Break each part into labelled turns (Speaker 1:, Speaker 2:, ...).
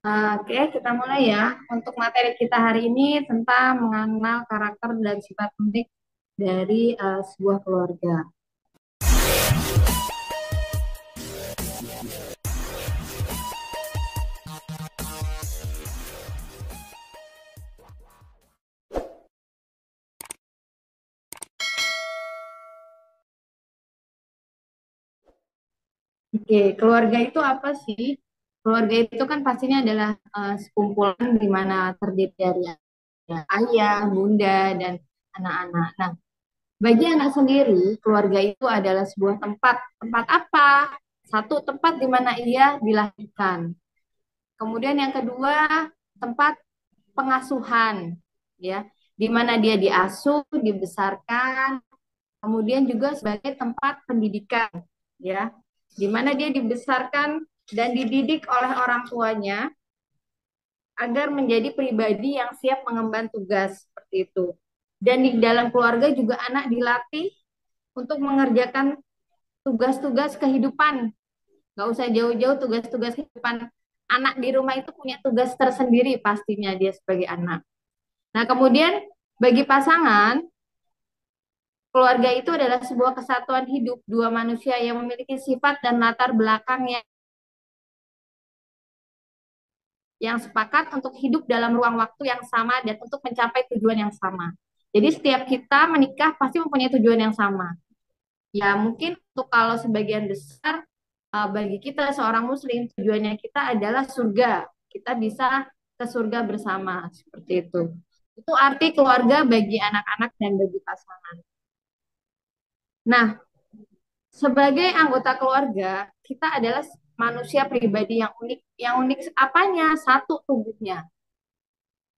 Speaker 1: Oke, kita mulai ya. Untuk materi kita hari ini tentang mengenal karakter dan sifat unik dari sebuah keluarga. Oke, keluarga itu apa sih? Keluarga itu kan pastinya adalah sekumpulan di mana terdiri dari ayah, bunda, dan anak-anak. Nah, bagi anak sendiri, keluarga itu adalah sebuah tempat. Tempat apa? Satu, tempat di mana ia dilahirkan. Kemudian yang kedua, tempat pengasuhan, ya, di mana dia diasuh, dibesarkan, kemudian juga sebagai tempat pendidikan, ya, di mana dia dibesarkan dan dididik oleh orang tuanya agar menjadi pribadi yang siap mengemban tugas seperti itu. Dan di dalam keluarga juga anak dilatih untuk mengerjakan tugas-tugas kehidupan. Gak usah jauh-jauh tugas-tugas kehidupan. Anak di rumah itu punya tugas tersendiri pastinya dia sebagai anak. Nah, kemudian bagi pasangan, keluarga itu adalah sebuah kesatuan hidup dua manusia yang memiliki sifat dan latar belakang yang sepakat untuk hidup dalam ruang waktu yang sama dan untuk mencapai tujuan yang sama. Jadi setiap kita menikah pasti mempunyai tujuan yang sama. Ya mungkin untuk kalau sebagian besar bagi kita seorang muslim tujuannya kita adalah surga. Kita bisa ke surga bersama seperti itu. Itu arti keluarga bagi anak-anak dan bagi pasangan. Nah, sebagai anggota keluarga, kita adalah manusia pribadi yang unik. Yang unik apanya? Satu, tubuhnya.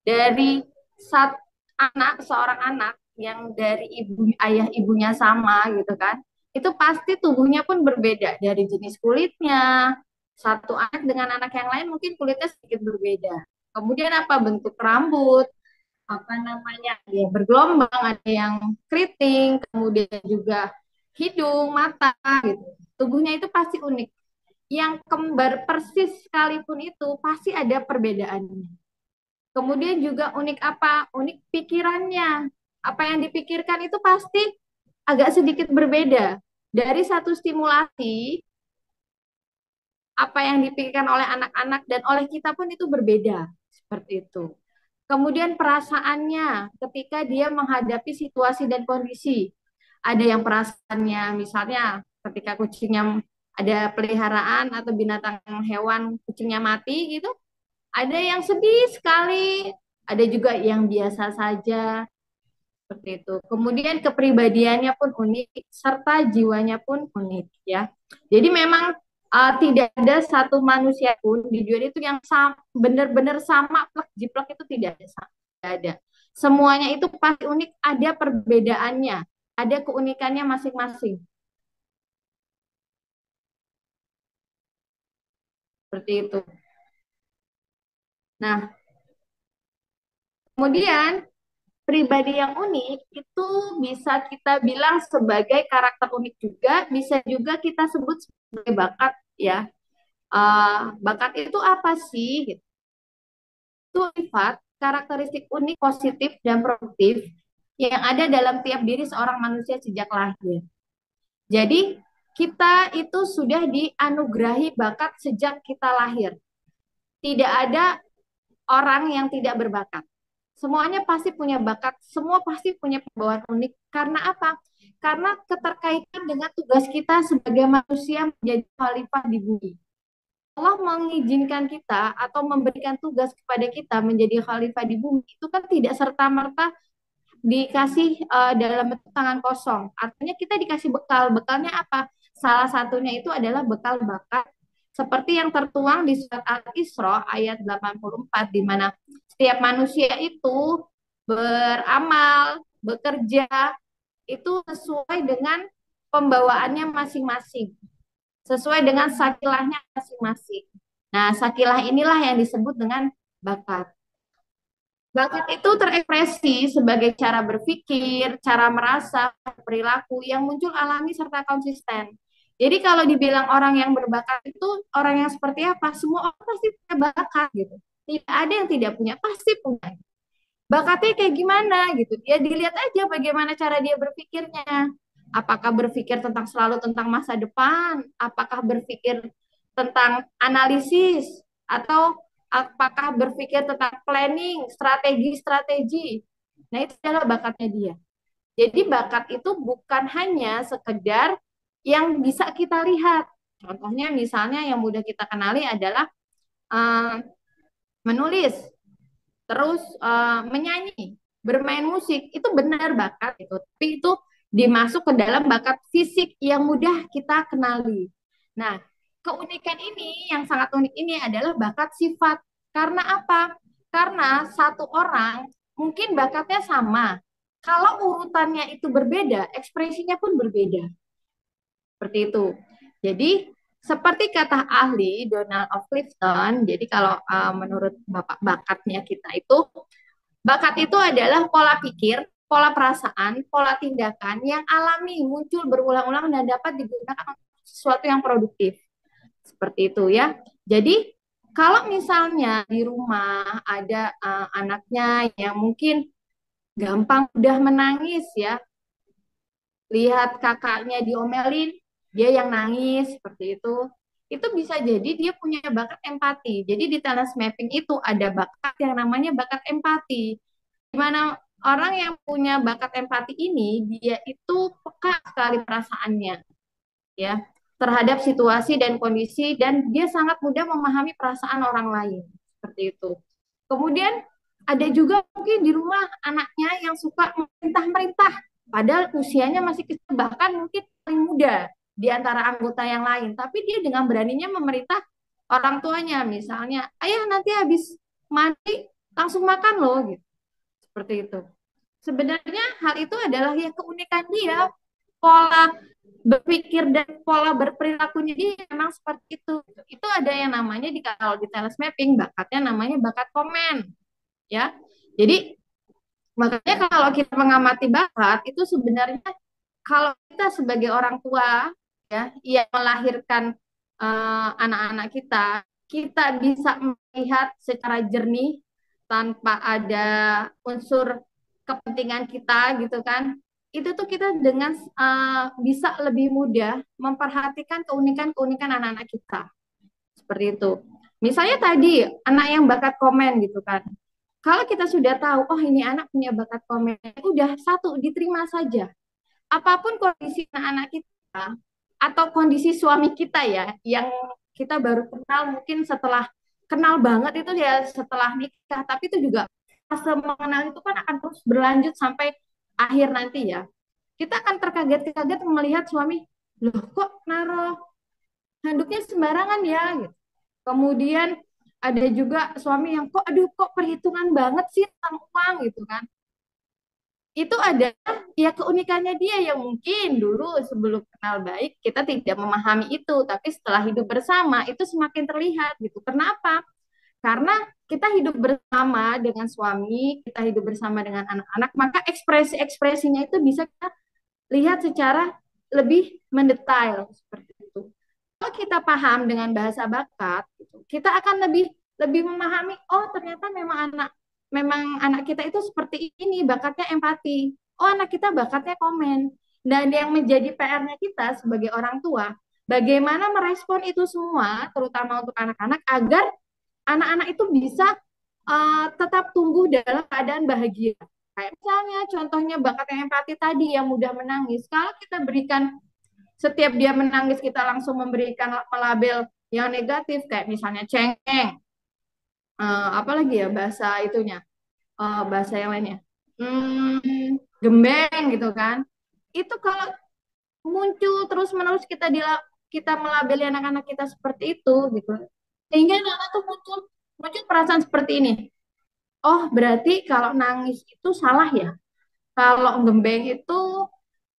Speaker 1: Dari satu anak, seorang anak yang dari ibu ayah ibunya sama gitu kan, itu pasti tubuhnya pun berbeda dari jenis kulitnya. Satu anak dengan anak yang lain mungkin kulitnya sedikit berbeda. Kemudian apa bentuk rambut, apa namanya, ada yang bergelombang, ada yang keriting, kemudian juga hidung, mata gitu. Tubuhnya itu pasti unik. Yang kembar persis sekalipun itu pasti ada perbedaannya. Kemudian juga unik apa? Unik pikirannya. Apa yang dipikirkan itu pasti agak sedikit berbeda. Dari satu stimulasi, apa yang dipikirkan oleh anak-anak dan oleh kita pun itu berbeda. Seperti itu. Kemudian perasaannya ketika dia menghadapi situasi dan kondisi. Ada yang perasaannya misalnya ketika kucingnya ada peliharaan atau binatang hewan kucingnya mati gitu, ada yang sedih sekali, ada juga yang biasa saja, seperti itu. Kemudian kepribadiannya pun unik, serta jiwanya pun unik, ya. Jadi memang tidak ada satu manusia pun di dunia itu yang benar-benar sama, plek jiplek itu tidak ada, tidak ada. Semuanya itu pasti unik, ada perbedaannya, ada keunikannya masing-masing, seperti itu. Nah, kemudian pribadi yang unik itu bisa kita bilang sebagai karakter unik juga, bisa juga kita sebut sebagai bakat ya. Bakat itu apa sih? Itu sifat, karakteristik unik, positif, dan produktif yang ada dalam tiap diri seorang manusia sejak lahir. Jadi, kita itu sudah dianugerahi bakat sejak kita lahir. Tidak ada orang yang tidak berbakat. Semuanya pasti punya bakat, semua pasti punya pembawaan unik. Karena apa? Karena keterkaitan dengan tugas kita sebagai manusia menjadi khalifah di bumi. Allah mengizinkan kita atau memberikan tugas kepada kita menjadi khalifah di bumi itu kan tidak serta-merta dikasih dalam bentuk tangan kosong. Artinya kita dikasih bekal. Bekalnya apa? Salah satunya itu adalah bekal bakat seperti yang tertuang di surat Al-Isra ayat 84 di mana setiap manusia itu beramal, bekerja itu sesuai dengan pembawaannya masing-masing, sesuai dengan sakilahnya masing-masing. Nah, sakilah inilah yang disebut dengan bakat. Bakat itu terekspresi sebagai cara berpikir, cara merasa, perilaku yang muncul alami serta konsisten. Jadi kalau dibilang orang yang berbakat itu orang yang seperti apa? Semua orang pasti punya bakat gitu. Tidak ada yang tidak punya, pasti punya. Bakatnya kayak gimana gitu. Ya dilihat aja bagaimana cara dia berpikirnya. Apakah berpikir tentang selalu tentang masa depan? Apakah berpikir tentang analisis? Atau apakah berpikir tentang planning, strategi-strategi? Nah, itu adalah bakatnya dia. Jadi bakat itu bukan hanya sekedar yang bisa kita lihat. Contohnya misalnya yang mudah kita kenali adalah uh, menulis, terus menyanyi, bermain musik. Itu benar bakat itu. Tapi itu dimasuk ke dalam bakat fisik yang mudah kita kenali. Nah, keunikan ini yang sangat unik ini adalah bakat sifat. Karena apa? Karena satu orang mungkin bakatnya sama, kalau urutannya itu berbeda, ekspresinya pun berbeda. Seperti itu. Jadi, seperti kata ahli Donald of Clifton, jadi kalau menurut Bapak bakatnya kita itu, bakat itu adalah pola pikir, pola perasaan, pola tindakan yang alami, muncul berulang-ulang dan dapat digunakan untuk sesuatu yang produktif. Seperti itu ya. Jadi, kalau misalnya di rumah ada anaknya yang mungkin gampang udah menangis ya, lihat kakaknya diomelin, dia yang nangis seperti itu bisa jadi dia punya bakat empati. Jadi di talent mapping itu ada bakat yang namanya bakat empati. Di mana orang yang punya bakat empati ini, dia itu peka sekali perasaannya, ya, terhadap situasi dan kondisi, dan dia sangat mudah memahami perasaan orang lain. Seperti itu. Kemudian ada juga mungkin di rumah anaknya yang suka merintah-merintah, padahal usianya masih kecil, bahkan mungkin paling muda di antara anggota yang lain. Tapi dia dengan beraninya memerintah orang tuanya, misalnya, ayah nanti habis mandi langsung makan loh, gitu. Seperti itu. Sebenarnya hal itu adalah ya keunikan dia, pola berpikir dan pola berperilakunya dia memang seperti itu. Itu ada yang namanya kalau di talent mapping bakatnya namanya bakat komen, ya. Jadi makanya kalau kita mengamati bakat itu sebenarnya kalau kita sebagai orang tua ya yang melahirkan anak-anak kita, kita bisa melihat secara jernih tanpa ada unsur kepentingan kita gitu kan. Itu tuh kita dengan bisa lebih mudah memperhatikan keunikan-keunikan anak-anak kita. Seperti itu. Misalnya tadi anak yang bakat komen gitu kan. Kalau kita sudah tahu, oh ini anak punya bakat komen, udah satu diterima saja. Apapun kondisi anak-anak kita atau kondisi suami kita ya, yang kita baru kenal mungkin setelah kenal banget itu ya setelah nikah, tapi itu juga fase mengenal itu kan akan terus berlanjut sampai akhir nanti ya. Kita akan terkaget-kaget melihat suami, loh kok naruh handuknya sembarangan ya, gitu. Kemudian ada juga suami yang kok aduh kok perhitungan banget sih tentang uang gitu kan. Itu ada ya keunikannya dia yang mungkin dulu sebelum kenal baik kita tidak memahami itu, tapi setelah hidup bersama itu semakin terlihat gitu. Kenapa? Karena kita hidup bersama dengan suami, kita hidup bersama dengan anak-anak, maka ekspresi-ekspresinya itu bisa kita lihat secara lebih mendetail seperti itu. Kalau kita paham dengan bahasa bakat, gitu, kita akan lebih lebih memahami, oh ternyata memang anak kita itu seperti ini, bakatnya empati. Oh anak kita bakatnya komen. Dan yang menjadi PR-nya kita sebagai orang tua, bagaimana merespon itu semua, terutama untuk anak-anak, agar anak-anak itu bisa tetap tumbuh dalam keadaan bahagia. Kayak misalnya contohnya bakat yang empati tadi yang mudah menangis. Kalau kita berikan setiap dia menangis kita langsung memberikan label yang negatif kayak misalnya cengeng, apalagi ya bahasa itunya, bahasa yang lainnya, gembeng gitu kan. Itu kalau muncul terus menerus kita melabeli anak-anak kita seperti itu gitu, sehingga anak-anak tuh muncul muncul perasaan seperti ini. Oh berarti kalau nangis itu salah ya, kalau gembeng itu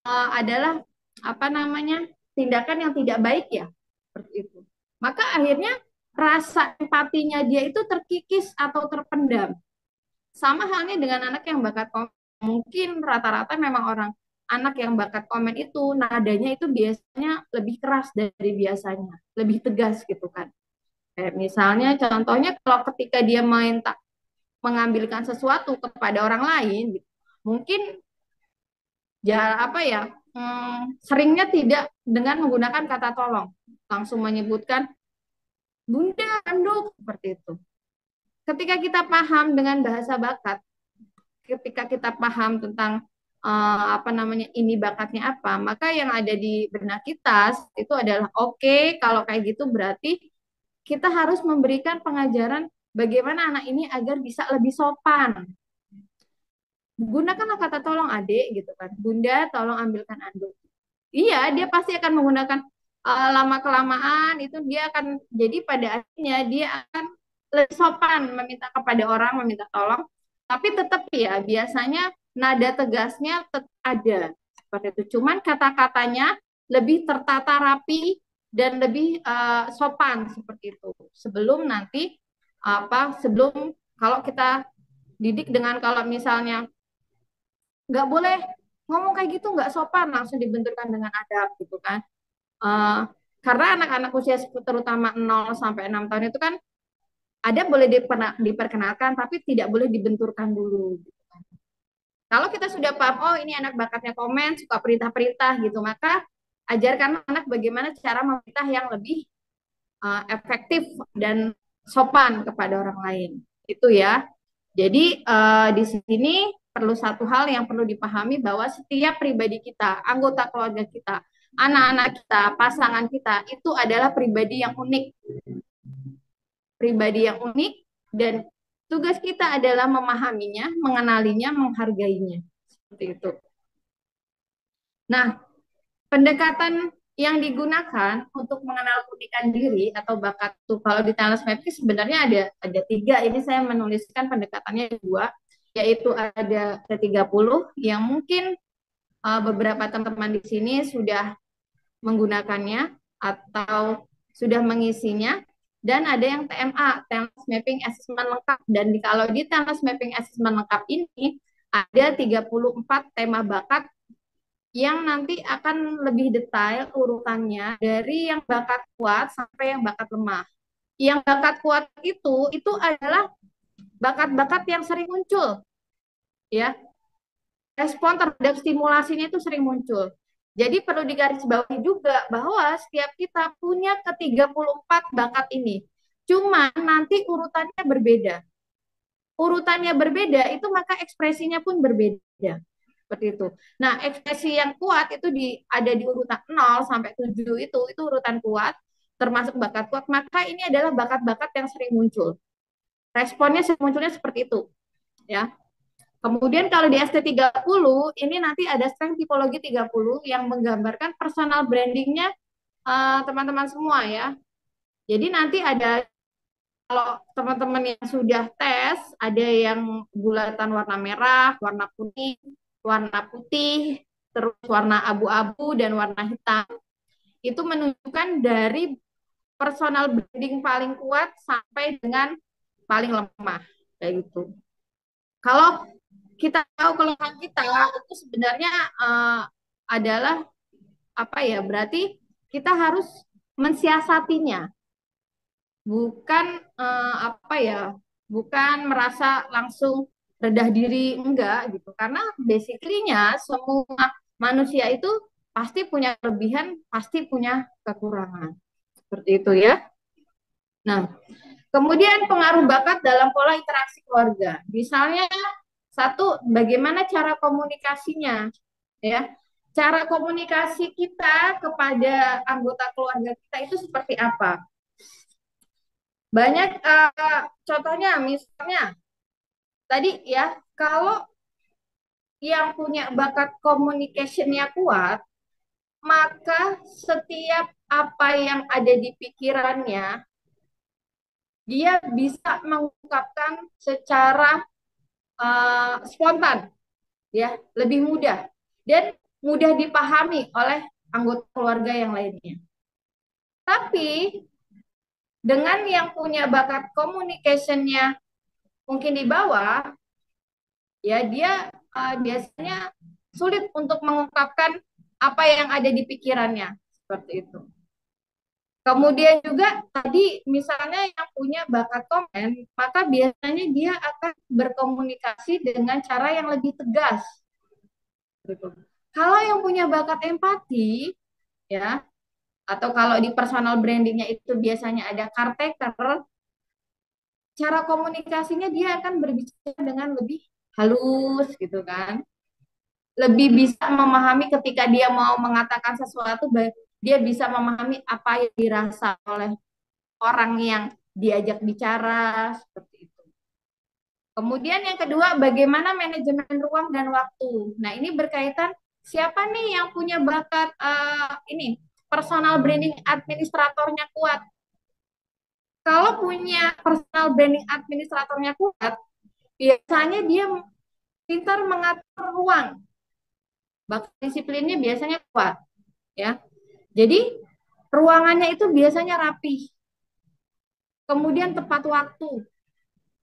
Speaker 1: adalah apa namanya tindakan yang tidak baik ya, seperti itu. Maka akhirnya rasa empatinya dia itu terkikis atau terpendam. Sama halnya dengan anak yang bakat komen. Mungkin rata-rata memang orang anak yang bakat komen itu nadanya itu biasanya lebih keras dari biasanya, lebih tegas gitu kan. Kayak misalnya contohnya kalau ketika dia main tak mengambilkan sesuatu kepada orang lain, gitu, mungkin ya apa ya, seringnya tidak dengan menggunakan kata tolong, langsung menyebutkan bunda anduk seperti itu. Ketika kita paham dengan bahasa bakat, ketika kita paham tentang apa namanya ini bakatnya apa, maka yang ada di benak kita itu adalah oke, kalau kayak gitu berarti kita harus memberikan pengajaran bagaimana anak ini agar bisa lebih sopan. Gunakanlah kata tolong adik gitu kan. Bunda tolong ambilkan anduk. Iya, dia pasti akan menggunakan lama kelamaan itu dia akan jadi pada akhirnya dia akan lebih sopan meminta kepada orang, meminta tolong. Tapi tetap ya biasanya nada tegasnya tetap ada seperti itu. Cuman kata-katanya lebih tertata rapi dan lebih sopan seperti itu. Sebelum nanti sebelum kalau kita didik dengan kalau misalnya nggak boleh ngomong kayak gitu, nggak sopan, langsung dibenturkan dengan adab gitu kan. Eh, karena anak-anak usia terutama 0 sampai 6 tahun itu kan ada boleh diperkenalkan tapi tidak boleh dibenturkan dulu gitu kan. Kalau kita sudah paham oh ini anak bakatnya komen, suka perintah-perintah gitu, maka ajarkan anak bagaimana cara memerintah yang lebih efektif dan sopan kepada orang lain. Itu ya. Jadi di sini perlu satu hal yang perlu dipahami bahwa setiap pribadi kita, anggota keluarga kita, anak-anak kita, pasangan kita itu adalah pribadi yang unik, pribadi yang unik dan tugas kita adalah memahaminya, mengenalinya, menghargainya. Seperti itu. Nah, pendekatan yang digunakan untuk mengenal keunikan diri atau bakat tuh kalau di talent mapping sebenarnya ada tiga. Ini saya menuliskan pendekatannya dua, yaitu ada T30 yang mungkin beberapa teman-teman di sini sudah menggunakannya atau sudah mengisinya, dan ada yang TMA, Talent Mapping Assessment Lengkap. Dan kalau di Talent Mapping Assessment Lengkap ini ada 34 tema bakat yang nanti akan lebih detail urutannya dari yang bakat kuat sampai yang bakat lemah. Yang bakat kuat itu adalah bakat-bakat yang sering muncul, ya. Respon terhadap stimulasinya itu sering muncul. Jadi perlu digarisbawahi juga bahwa setiap kita punya ke-34 bakat ini. Cuma nanti urutannya berbeda. Urutannya berbeda itu maka ekspresinya pun berbeda. Seperti itu. Nah, ekspresi yang kuat itu ada di urutan 0 sampai 7 itu urutan kuat, termasuk bakat kuat, maka ini adalah bakat-bakat yang sering muncul. Responnya sering munculnya seperti itu, ya. Kemudian kalau di ST30 ini nanti ada strength tipologi 30 yang menggambarkan personal brandingnya teman-teman semua ya. Jadi nanti ada kalau teman-teman yang sudah tes ada yang bulatan warna merah, warna putih, terus warna abu-abu dan warna hitam. Itu menunjukkan dari personal branding paling kuat sampai dengan paling lemah kayak gitu. Kalau kita tahu kelemahan kita itu sebenarnya adalah apa ya? Berarti kita harus mensiasatinya, bukan apa ya? Bukan merasa langsung rendah diri enggak gitu. Karena basically-nya semua manusia itu pasti punya kelebihan, pasti punya kekurangan. Seperti itu ya. Nah, kemudian pengaruh bakat dalam pola interaksi keluarga. Misalnya satu, bagaimana cara komunikasinya, ya. Cara komunikasi kita kepada anggota keluarga kita itu seperti apa? Banyak contohnya, misalnya tadi ya, kalau yang punya bakat communication-nya kuat, maka setiap apa yang ada di pikirannya, dia bisa mengungkapkan secara spontan, ya, lebih mudah dan mudah dipahami oleh anggota keluarga yang lainnya. Tapi dengan yang punya bakat communication-nya mungkin di bawah, ya dia biasanya sulit untuk mengungkapkan apa yang ada di pikirannya seperti itu. Kemudian juga tadi misalnya yang punya bakat komen, maka biasanya dia akan berkomunikasi dengan cara yang lebih tegas. Gitu. Kalau yang punya bakat empati, ya, atau kalau di personal brandingnya itu biasanya ada caretaker, cara komunikasinya dia akan berbicara dengan lebih halus gitu kan, lebih bisa memahami ketika dia mau mengatakan sesuatu, dia bisa memahami apa yang dirasa oleh orang yang diajak bicara seperti itu. Kemudian yang kedua, bagaimana manajemen ruang dan waktu. Nah, ini berkaitan siapa nih yang punya bakat ini personal branding administratornya kuat. Kalau punya personal branding administratornya kuat, biasanya dia pintar mengatur ruang. Bakat disiplinnya biasanya kuat, ya. Jadi ruangannya itu biasanya rapi. Kemudian tepat waktu.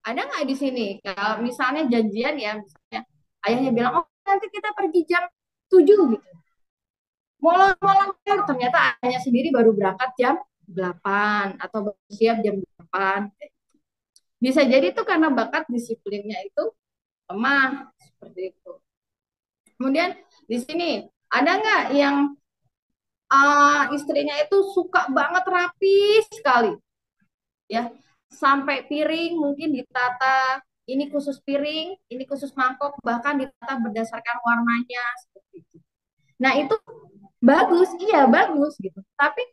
Speaker 1: Ada nggak di sini? Kalau misalnya janjian ya, misalnya ayahnya bilang, oh nanti kita pergi jam 7 gitu. Molor-molor, ternyata ayahnya sendiri baru berangkat jam 8 atau baru siap jam 8. Bisa jadi itu karena bakat disiplinnya itu lemah seperti itu. Kemudian di sini ada nggak yang istrinya itu suka banget rapi sekali, ya, sampai piring mungkin ditata, ini khusus piring, ini khusus mangkok, bahkan ditata berdasarkan warnanya seperti itu. Nah itu bagus, iya bagus gitu. Tapi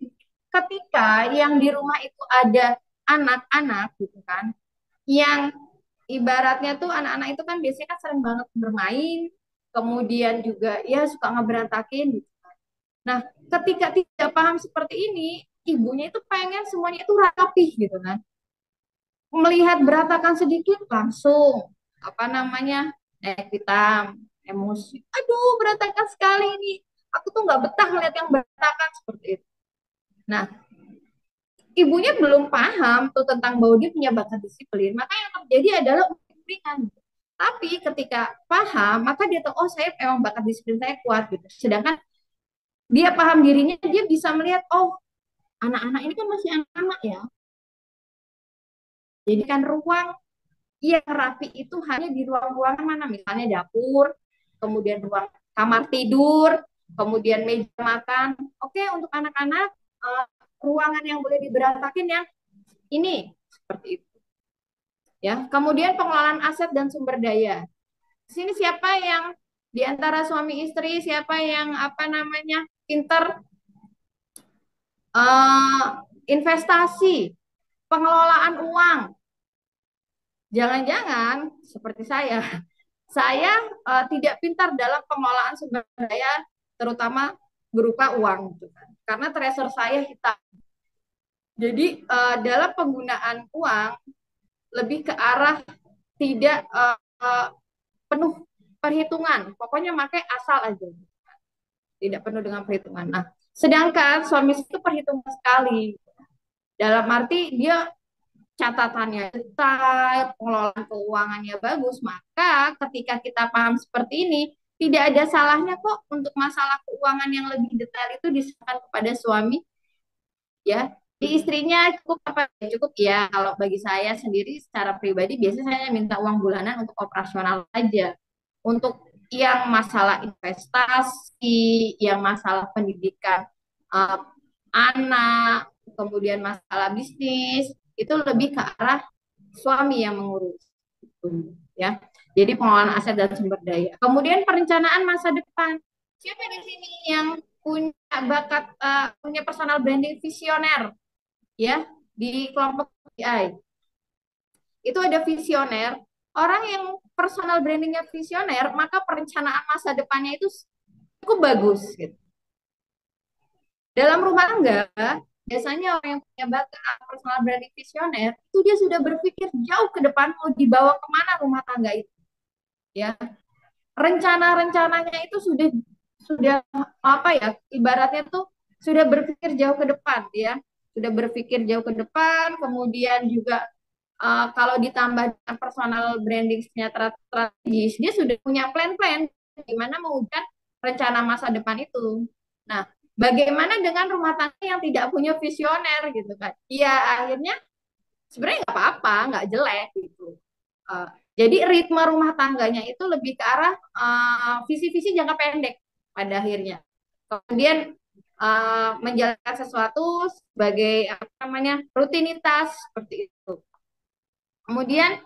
Speaker 1: ketika yang di rumah itu ada anak-anak gitu kan, yang ibaratnya tuh anak-anak itu kan biasanya kan sering banget bermain, kemudian juga ya suka ngeberantakin gitu. Nah, ketika tidak paham seperti ini, ibunya itu pengen semuanya itu rapih gitu kan. Melihat berantakan sedikit langsung apa namanya naik hitam, emosi. Aduh, berantakan sekali ini. Aku tuh nggak betah melihat yang berantakan seperti itu. Nah, ibunya belum paham tuh tentang bahwa dia punya bakat disiplin. Maka yang terjadi adalah uring-uringan. Tapi ketika paham, maka dia tahu, oh saya emang bakat disiplin saya kuat gitu. Sedangkan dia paham dirinya, dia bisa melihat, oh anak-anak ini kan masih anak-anak ya. Jadi kan ruang yang rapi itu hanya di ruang-ruangan mana, misalnya dapur, kemudian ruang kamar tidur, kemudian meja makan. Oke, untuk anak-anak ruangan yang boleh diberantakin yang ini seperti itu. Ya, kemudian pengelolaan aset dan sumber daya. Di sini siapa yang di antara suami istri, siapa yang apa namanya pinter investasi, pengelolaan uang. Jangan-jangan seperti saya tidak pintar dalam pengelolaan sumber daya, terutama berupa uang, gitu kan. Karena treasure saya hitam. Jadi dalam penggunaan uang lebih ke arah tidak penuh perhitungan, pokoknya pakai asal aja, tidak penuh dengan perhitungan. Nah, sedangkan suami itu perhitungan sekali. Dalam arti dia catatannya detail, pengelolaan keuangannya bagus, maka ketika kita paham seperti ini, tidak ada salahnya kok untuk masalah keuangan yang lebih detail itu diserahkan kepada suami, ya. Di istrinya cukup apa? Cukup ya. Kalau bagi saya sendiri secara pribadi biasanya saya minta uang bulanan untuk operasional aja. Untuk yang masalah investasi, yang masalah pendidikan uh, anak, kemudian masalah bisnis, itu lebih ke arah suami yang mengurus, ya. Jadi pengelolaan aset dan sumber daya. Kemudian perencanaan masa depan. Siapa di sini yang punya bakat, punya personal branding visioner, ya, di kelompok PI? Itu ada visioner. Orang yang personal brandingnya visioner, maka perencanaan masa depannya itu cukup bagus, gitu. Dalam rumah tangga, biasanya orang yang punya bakat personal branding visioner, itu dia sudah berpikir jauh ke depan mau dibawa kemana rumah tangga itu, ya. Rencana-rencananya itu sudah apa ya, ibaratnya tuh sudah berpikir jauh ke depan, ya. Sudah berpikir jauh ke depan, kemudian juga kalau ditambah dengan personal branding strategis, dia sudah punya plan-plan gimana mewujudkan rencana masa depan itu. Nah, bagaimana dengan rumah tangga yang tidak punya visioner gitu kan? Iya, akhirnya sebenarnya nggak apa-apa, nggak jelek gitu. Uh, jadi ritme rumah tangganya itu lebih ke arah visi-visi jangka pendek pada akhirnya. Kemudian menjalankan sesuatu sebagai apa namanya rutinitas seperti itu. Kemudian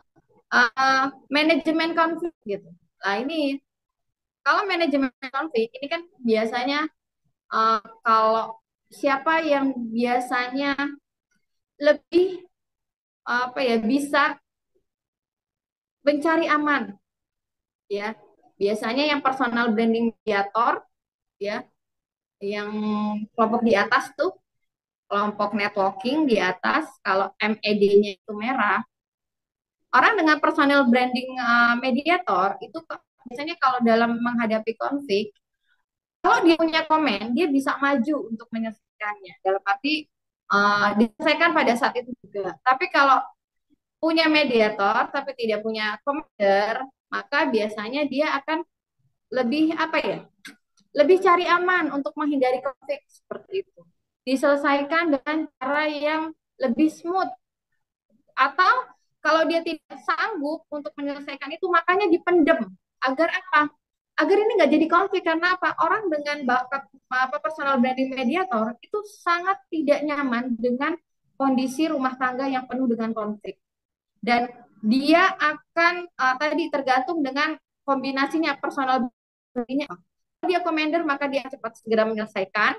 Speaker 1: manajemen konflik gitu. Nah ini kalau manajemen konflik ini kan biasanya kalau siapa yang biasanya lebih apa ya bisa mencari aman ya biasanya yang personal branding mediator ya yang kelompok di atas tuh kelompok networking di atas kalau MED-nya itu merah orang dengan personal branding mediator itu biasanya kalau dalam menghadapi konflik kalau dia punya komen dia bisa maju untuk menyelesaikannya dalam arti diselesaikan pada saat itu juga tapi kalau punya mediator tapi tidak punya komander maka biasanya dia akan lebih apa ya lebih cari aman untuk menghindari konflik seperti itu. Diselesaikan dengan cara yang lebih smooth atau kalau dia tidak sanggup untuk menyelesaikan itu makanya dipendem agar apa? Agar ini nggak jadi konflik karena apa? Orang dengan bakat apa personal branding mediator itu sangat tidak nyaman dengan kondisi rumah tangga yang penuh dengan konflik dan dia akan tadi tergantung dengan kombinasinya personal brandingnya dia commander maka dia cepat segera menyelesaikan.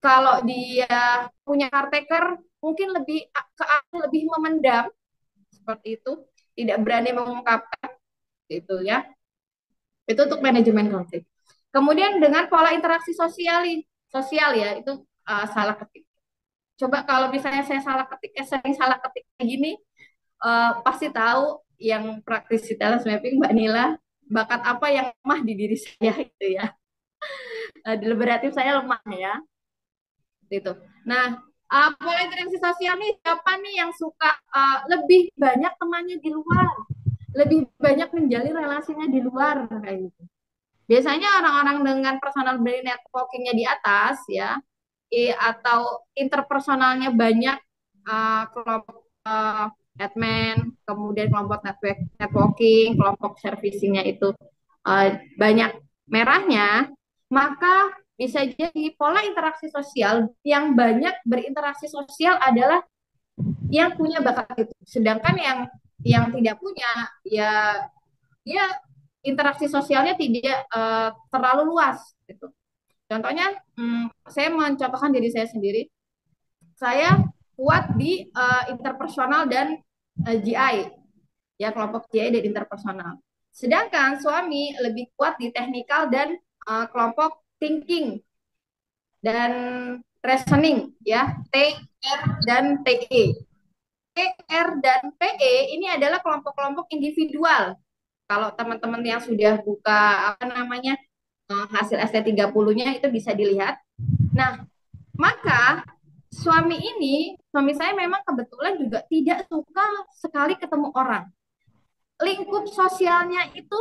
Speaker 1: Kalau dia punya caretaker mungkin lebih memendam seperti itu, tidak berani mengungkapkan itu ya. Itu untuk manajemen konflik. Kemudian dengan pola interaksi sosial ya itu salah ketik. Coba kalau misalnya saya salah ketik, sering salah ketik kayak gini, pasti tahu yang praktis di talent mapping Mbak Nila bakat apa yang lemah di diri saya itu ya. Deliberatif saya lemah ya gitu. Nah, pola interaksi sosial nih siapa nih yang suka lebih banyak temannya di luar, lebih banyak menjalin relasinya di luar kayak gitu. Biasanya orang-orang dengan personal brand networkingnya di atas ya, atau interpersonalnya banyak kelompok admin, kemudian kelompok networking, kelompok servicingnya itu banyak merahnya, maka bisa jadi pola interaksi sosial yang banyak berinteraksi sosial adalah yang punya bakat itu. Sedangkan yang tidak punya ya dia interaksi sosialnya tidak terlalu luas gitu. Contohnya saya mencontohkan diri saya sendiri. Saya kuat di interpersonal dan GI ya kelompok GI dan interpersonal. Sedangkan suami lebih kuat di teknikal dan kelompok thinking dan reasoning ya T, R dan TE. T, R dan PE ini adalah kelompok-kelompok individual. Kalau teman-teman yang sudah buka apa namanya hasil ST30-nya itu bisa dilihat. Nah, maka suami saya memang kebetulan juga tidak suka sekali ketemu orang. Lingkup sosialnya itu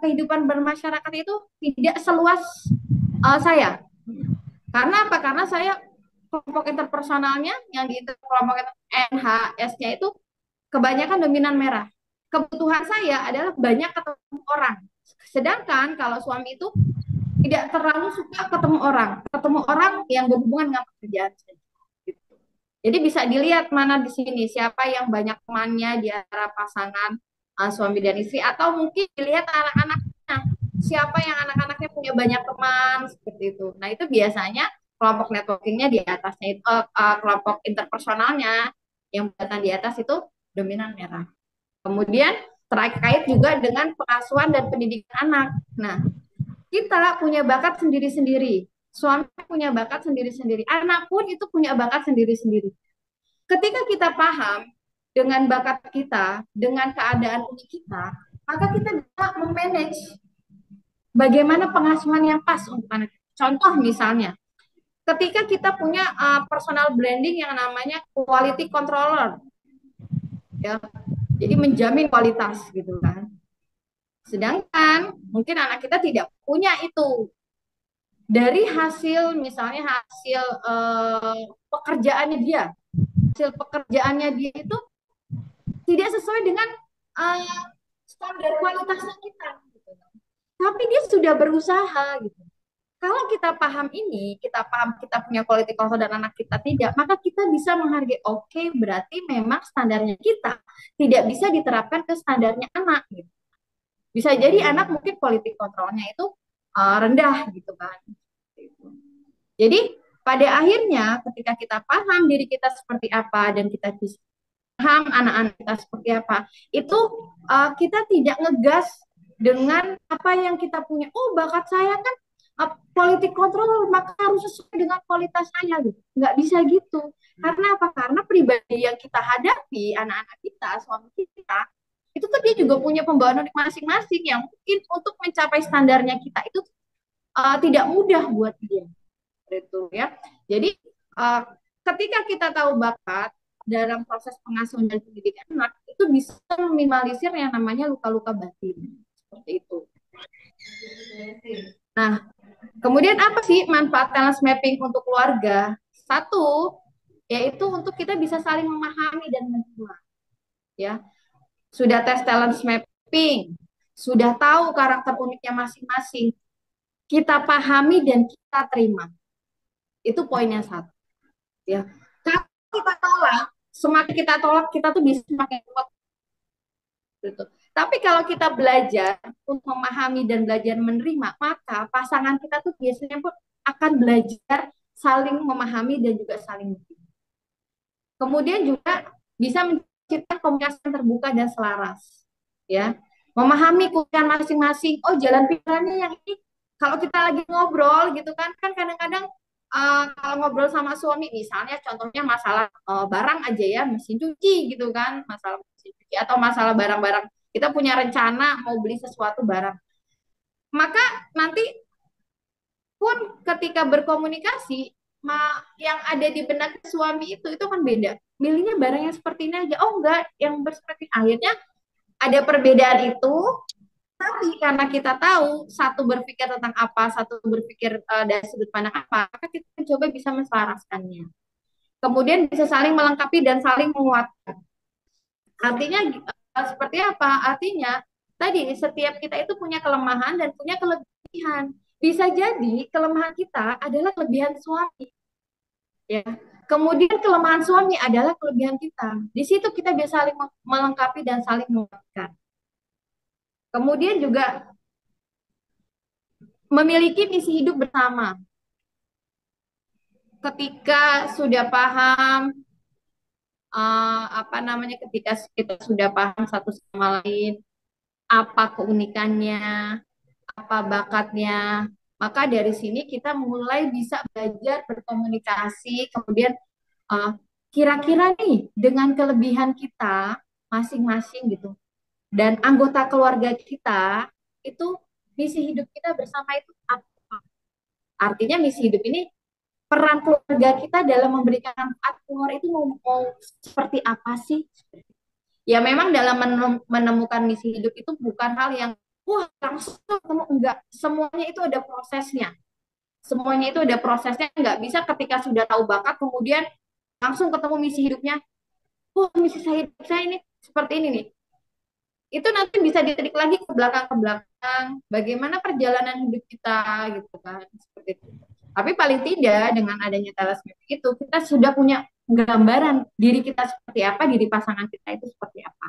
Speaker 1: kehidupan bermasyarakat itu tidak seluas saya. Karena apa? Karena saya kelompok interpersonalnya yang di kelompok NHS-nya itu kebanyakan dominan merah. Kebutuhan saya adalah banyak ketemu orang. Sedangkan kalau suami itu tidak terlalu suka ketemu orang yang berhubungan dengan pekerjaan. Jadi bisa dilihat mana di sini siapa yang banyak temannya di antara pasangan suami dan istri atau mungkin dilihat anak-anaknya siapa yang anak-anaknya punya banyak teman seperti itu. Nah itu biasanya kelompok networkingnya di atasnya itu kelompok interpersonalnya yang buatan di atas itu dominan merah. Kemudian terkait juga dengan pengasuhan dan pendidikan anak. Nah kita punya bakat sendiri-sendiri. Suami punya bakat sendiri-sendiri. Anak pun itu punya bakat sendiri-sendiri. Ketika kita paham dengan bakat kita, dengan keadaan unik kita, maka kita bisa memanage bagaimana pengasuhan yang pas untuk anak. Contoh misalnya, ketika kita punya personal branding yang namanya quality controller, ya, jadi menjamin kualitas gitu kan. Sedangkan mungkin anak kita tidak punya itu. Dari hasil misalnya hasil pekerjaannya dia, hasil pekerjaannya dia itu tidak sesuai dengan uh, standar kualitasnya kita gitu. Tapi dia sudah berusaha gitu. Kalau kita paham ini, kita paham kita punya quality control dan anak kita tidak, maka kita bisa menghargai, oke, berarti memang standarnya kita tidak bisa diterapkan ke standarnya anak gitu. Bisa jadi anak mungkin quality controlnya itu rendah gitu kan. Jadi pada akhirnya ketika kita paham diri kita seperti apa dan kita bisa paham anak-anak kita seperti apa, itu kita tidak ngegas dengan apa yang kita punya. Oh, bakat saya kan politik kontrol, maka harus sesuai dengan kualitas saya gitu. Nggak bisa gitu. Karena apa? Karena pribadi yang kita hadapi, anak-anak kita, suami kita, itu tuh dia juga punya pembawaan unik masing-masing yang mungkin untuk mencapai standarnya kita itu tidak mudah buat dia. Itu ya. Jadi uh, ketika kita tahu bakat dalam proses pengasuhan dan pendidikan anak itu bisa meminimalisir yang namanya luka-luka batin seperti itu. Nah, kemudian apa sih manfaat talent mapping untuk keluarga? Satu, yaitu untuk kita bisa saling memahami dan menerima. Ya, sudah tes talent mapping, sudah tahu karakter uniknya masing-masing, kita pahami dan kita terima. Itu poinnya satu. Ya, kalau kita tolak, semakin kita tolak kita tuh bisa semakin kuat gitu. Tapi kalau kita belajar untuk memahami dan belajar menerima, maka pasangan kita tuh biasanya pun akan belajar saling memahami dan juga saling menerima. Kemudian juga bisa menciptakan komunikasi yang terbuka dan selaras, ya. Memahami kebutuhan masing-masing. Oh, jalan pikirannya yang ini. Kalau kita lagi ngobrol gitu kan, kan kadang-kadang kalau ngobrol sama suami, misalnya contohnya masalah barang aja ya, mesin cuci gitu kan, masalah mesin cuci atau masalah barang-barang. Kita punya rencana mau beli sesuatu barang. Maka nanti pun ketika berkomunikasi, yang ada di benak suami itu kan beda. Milihnya barang yang seperti ini aja. Oh enggak, yang seperti akhirnya ada perbedaan itu. Tapi karena kita tahu satu berpikir tentang apa, satu berpikir dari sudut pandang apa, maka kita coba bisa menselaraskannya. Kemudian bisa saling melengkapi dan saling menguatkan. Artinya seperti apa? Artinya tadi setiap kita itu punya kelemahan dan punya kelebihan. Bisa jadi kelemahan kita adalah kelebihan suami, ya. Kemudian kelemahan suami adalah kelebihan kita. Di situ kita bisa saling melengkapi dan saling menguatkan. Kemudian juga memiliki misi hidup bersama. Ketika sudah paham apa namanya, ketika kita sudah paham satu sama lain, apa keunikannya, apa bakatnya, maka dari sini kita mulai bisa belajar berkomunikasi, kemudian kira-kira nih dengan kelebihan kita masing-masing gitu, dan anggota keluarga kita itu misi hidup kita bersama itu apa? Artinya misi hidup ini peran keluarga kita dalam memberikan manfaat keluar itu mau seperti apa sih? Ya memang dalam menemukan misi hidup itu bukan hal yang wah langsung ketemu, enggak. Semuanya itu ada prosesnya. Semuanya itu ada prosesnya, enggak bisa ketika sudah tahu bakat kemudian langsung ketemu misi hidupnya. Wah, misi saya ini seperti ini nih. Itu nanti bisa ditarik lagi ke belakang, bagaimana perjalanan hidup kita gitu kan, seperti itu. Tapi paling tidak dengan adanya telesmeping itu kita sudah punya gambaran diri kita seperti apa, diri pasangan kita itu seperti apa.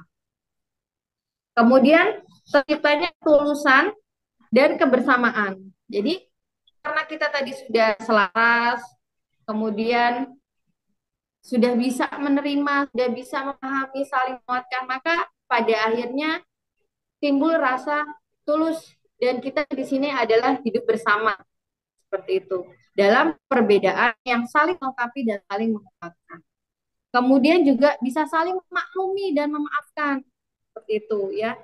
Speaker 1: Kemudian terciptanya ketulusan dan kebersamaan. Jadi karena kita tadi sudah selaras, kemudian sudah bisa menerima, sudah bisa memahami, saling menguatkan, maka pada akhirnya timbul rasa tulus dan kita di sini adalah hidup bersama seperti itu dalam perbedaan yang saling melengkapi dan saling menguatkan. Kemudian juga bisa saling memaklumi dan memaafkan seperti itu ya.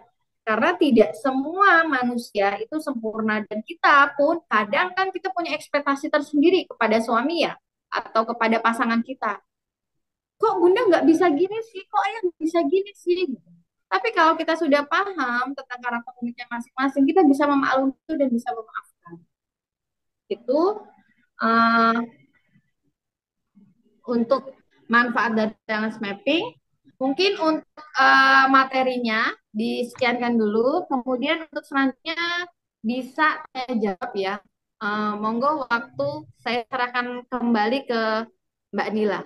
Speaker 1: Karena tidak semua manusia itu sempurna dan kita pun kadang kan kita punya ekspektasi tersendiri kepada suami ya atau kepada pasangan kita. Kok bunda nggak bisa gini sih? Kok ayah nggak bisa gini sih? Tapi kalau kita sudah paham tentang karakter uniknya masing-masing, kita bisa memaklumi itu dan bisa memaafkan. Itu uh, untuk manfaat dari balance mapping. Mungkin untuk materinya disekiankan dulu, kemudian untuk selanjutnya bisa saya jawab ya. Monggo waktu saya serahkan kembali ke Mbak Nila.